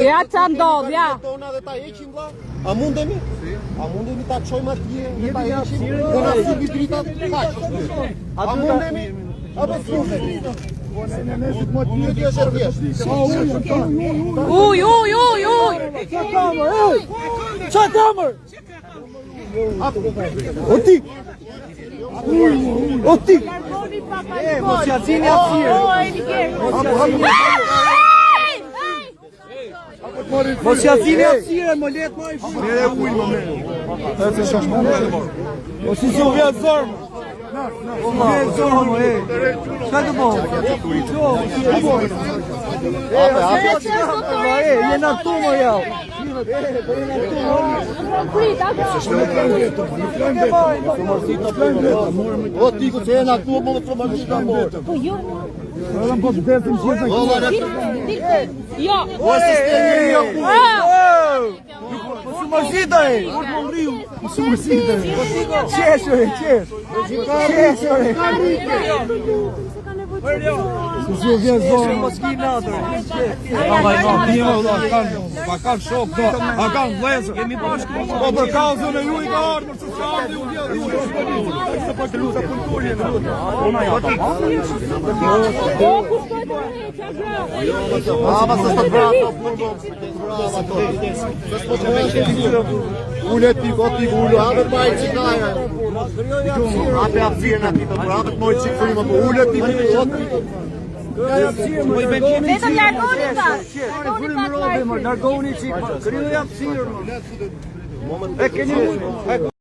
Ja qa ndodh, ja. Tona dhe ta heqim vlla? A mundemi? A mundemi ta çojmë atje dhe ta heqim? Do na sipi dritat kaq. A mundemi? Apo s'mundemi? Uj. Qa kamër? O ti! Mos ja cini aftësirë. Mos ja cini aftësirë, më let më i shumë. Mere ujnë më mere. E të shashmë. O si se u vjetë zormë. O vjetë zormë më e. Qa të bëhë? Jena këtu më jau. O ti ku që jena këtu më të mërgjit ka morë. Po jo. Po të besim që Jo. O sistemi jo ku. Po su mërzita e. Po su mërzita e. Qeshore, qesh. Qeshore. Su si u vjen zonë. Mos ki natër. Pa kanë shok, a kanë vlezër. Jemi bashkë. Po për kauzën e ju i ka ardhur, se s'ardhë ju vjen ju. Se po të luta kulturje në luta. Ona ja ta. Ama se të brata, burgo. Ullet piko, ullu, hape bajt që kaja. Hape apsirë në ati të bratë, mojë që këfëri më po ullet piko. Vetëm largoni ta. Largoni qikë, kryo e apsirë. E keni